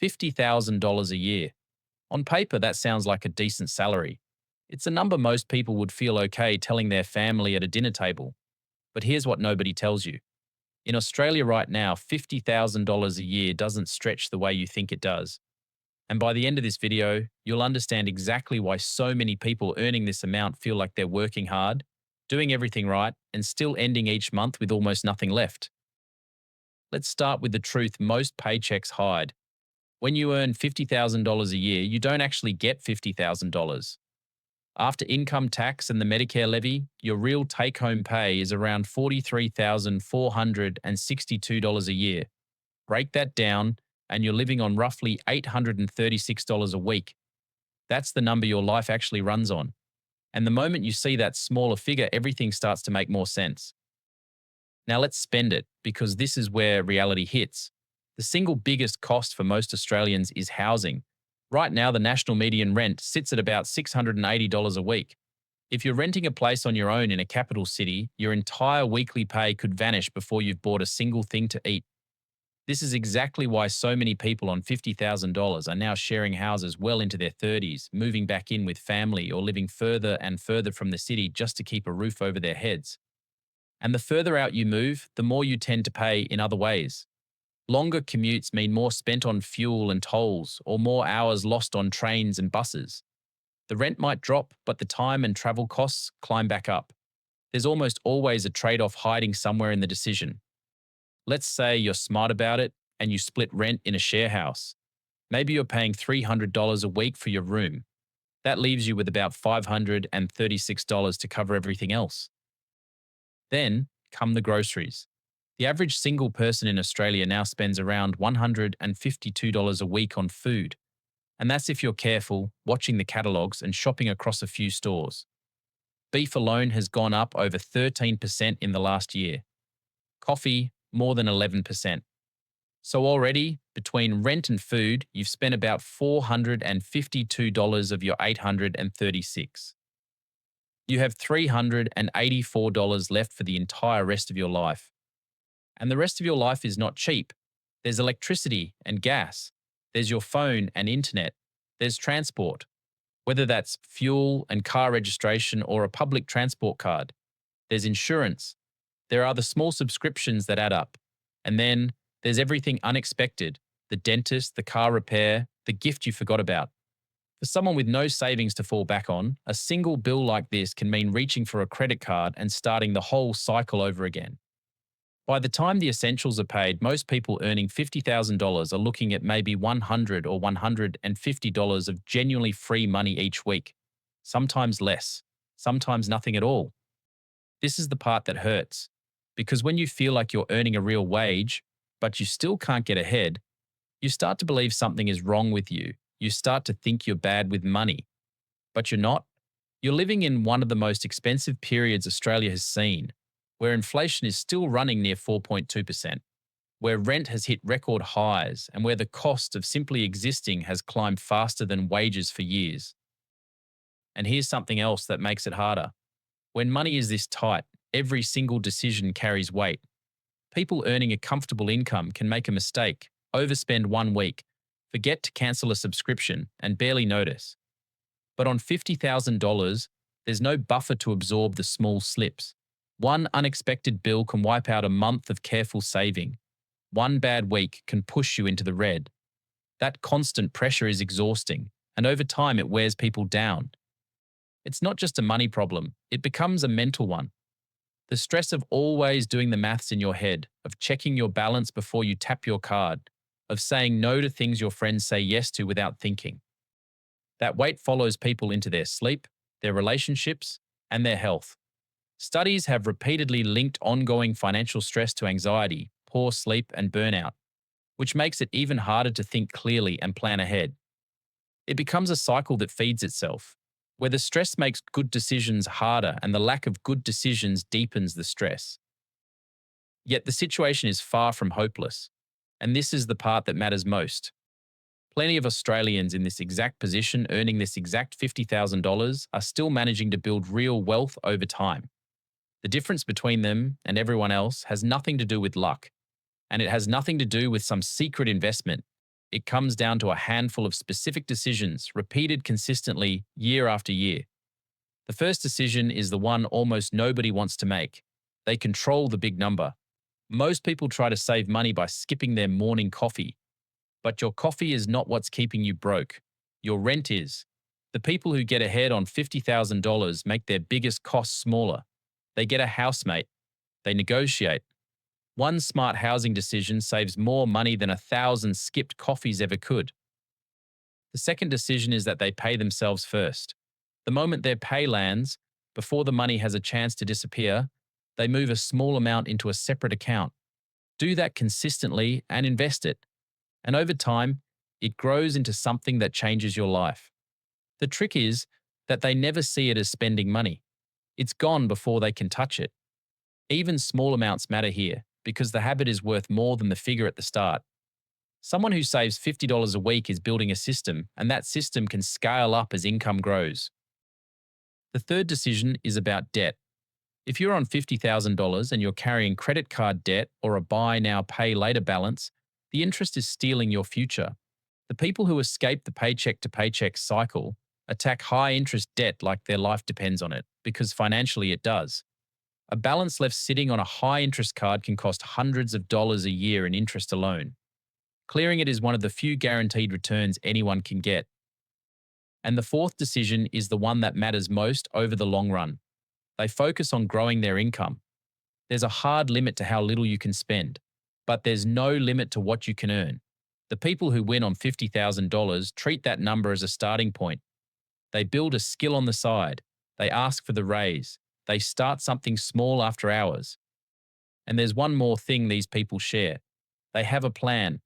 $50,000 a year. On paper, that sounds like a decent salary. It's a number most people would feel okay telling their family at a dinner table. But here's what nobody tells you. In Australia right now, $50,000 a year doesn't stretch the way you think it does. And by the end of this video, you'll understand exactly why so many people earning this amount feel like they're working hard, doing everything right, and still ending each month with almost nothing left. Let's start with the truth most paychecks hide. When you earn $50,000 a year, you don't actually get $50,000. After income tax and the Medicare levy, your real take home pay is around $43,462 a year. Break that down, and you're living on roughly $836 a week. That's the number your life actually runs on. And the moment you see that smaller figure, everything starts to make more sense. Now let's spend it, because this is where reality hits. The single biggest cost for most Australians is housing. Right now, the national median rent sits at about $680 a week. If you're renting a place on your own in a capital city, your entire weekly pay could vanish before you've bought a single thing to eat. This is exactly why so many people on $50,000 are now sharing houses well into their 30s, moving back in with family or living further and further from the city just to keep a roof over their heads. And the further out you move, the more you tend to pay in other ways. Longer commutes mean more spent on fuel and tolls, or more hours lost on trains and buses. The rent might drop, but the time and travel costs climb back up. There's almost always a trade-off hiding somewhere in the decision. Let's say you're smart about it and you split rent in a share house. Maybe you're paying $300 a week for your room. That leaves you with about $536 to cover everything else. Then come the groceries. The average single person in Australia now spends around $152 a week on food. And that's if you're careful, watching the catalogues and shopping across a few stores. Beef alone has gone up over 13% in the last year. Coffee, more than 11%. So already, between rent and food, you've spent about $452 of your $836. You have $384 left for the entire rest of your life. And the rest of your life is not cheap. There's electricity and gas. There's your phone and internet. There's transport, whether that's fuel and car registration or a public transport card. There's insurance. There are the small subscriptions that add up. And then there's everything unexpected, the dentist, the car repair, the gift you forgot about. For someone with no savings to fall back on, a single bill like this can mean reaching for a credit card and starting the whole cycle over again. By the time the essentials are paid, most people earning $50,000 are looking at maybe $100 or $150 of genuinely free money each week. Sometimes less, sometimes nothing at all. This is the part that hurts, because when you feel like you're earning a real wage, but you still can't get ahead, you start to believe something is wrong with you. You start to think you're bad with money. But you're not. You're living in one of the most expensive periods Australia has seen, where inflation is still running near 4.2%, where rent has hit record highs, and where the cost of simply existing has climbed faster than wages for years. And here's something else that makes it harder. When money is this tight, every single decision carries weight. People earning a comfortable income can make a mistake, overspend 1 week, forget to cancel a subscription, and barely notice. But on $50,000, there's no buffer to absorb the small slips. One unexpected bill can wipe out a month of careful saving. One bad week can push you into the red. That constant pressure is exhausting, and over time it wears people down. It's not just a money problem, it becomes a mental one. The stress of always doing the maths in your head, of checking your balance before you tap your card, of saying no to things your friends say yes to without thinking. That weight follows people into their sleep, their relationships, and their health. Studies have repeatedly linked ongoing financial stress to anxiety, poor sleep, and burnout, which makes it even harder to think clearly and plan ahead. It becomes a cycle that feeds itself, where the stress makes good decisions harder and the lack of good decisions deepens the stress. Yet the situation is far from hopeless, and this is the part that matters most. Plenty of Australians in this exact position earning this exact $50,000 are still managing to build real wealth over time. The difference between them and everyone else has nothing to do with luck, and it has nothing to do with some secret investment. It comes down to a handful of specific decisions repeated consistently year after year. The first decision is the one almost nobody wants to make. They control the big number. Most people try to save money by skipping their morning coffee. But your coffee is not what's keeping you broke. Your rent is. The people who get ahead on $50,000 make their biggest costs smaller. They get a housemate. They negotiate. One smart housing decision saves more money than 1,000 skipped coffees ever could. The second decision is that they pay themselves first. The moment their pay lands, before the money has a chance to disappear, they move a small amount into a separate account. Do that consistently and invest it. And over time, it grows into something that changes your life. The trick is that they never see it as spending money. It's gone before they can touch it. Even small amounts matter here because the habit is worth more than the figure at the start. Someone who saves $50 a week is building a system, and that system can scale up as income grows. The third decision is about debt. If you're on $50,000 and you're carrying credit card debt or a buy now, pay later balance, the interest is stealing your future. The people who escape the paycheck to paycheck cycle attack high interest debt like their life depends on it, because financially it does. A balance left sitting on a high interest card can cost hundreds of dollars a year in interest alone. Clearing it is one of the few guaranteed returns anyone can get. And the fourth decision is the one that matters most over the long run. They focus on growing their income. There's a hard limit to how little you can spend, but there's no limit to what you can earn. The people who win on $50,000 treat that number as a starting point. They build a skill on the side. They ask for the raise. They start something small after hours. And there's one more thing these people share. They have a plan.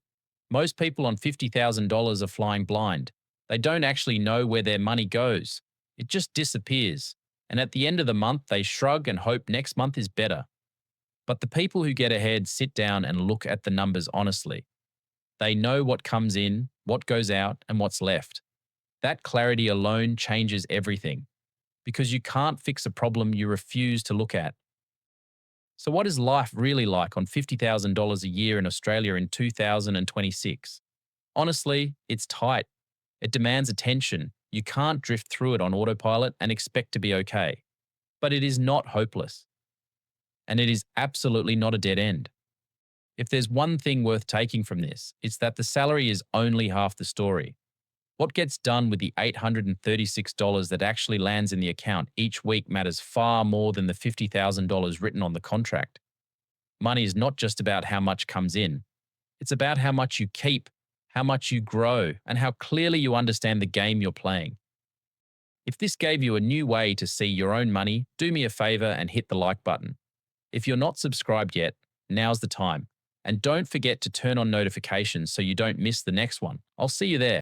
Most people on $50,000 are flying blind. They don't actually know where their money goes. It just disappears. And at the end of the month, they shrug and hope next month is better. But the people who get ahead sit down and look at the numbers honestly. They know what comes in, what goes out, and what's left. That clarity alone changes everything, because you can't fix a problem you refuse to look at. So what is life really like on $50,000 a year in Australia in 2026? Honestly, it's tight. It demands attention. You can't drift through it on autopilot and expect to be okay. But it is not hopeless. And it is absolutely not a dead end. If there's one thing worth taking from this, it's that the salary is only half the story. What gets done with the $836 that actually lands in the account each week matters far more than the $50,000 written on the contract. Money is not just about how much comes in. It's about how much you keep, how much you grow, and how clearly you understand the game you're playing. If this gave you a new way to see your own money, do me a favor and hit the like button. If you're not subscribed yet, now's the time. And don't forget to turn on notifications so you don't miss the next one. I'll see you there.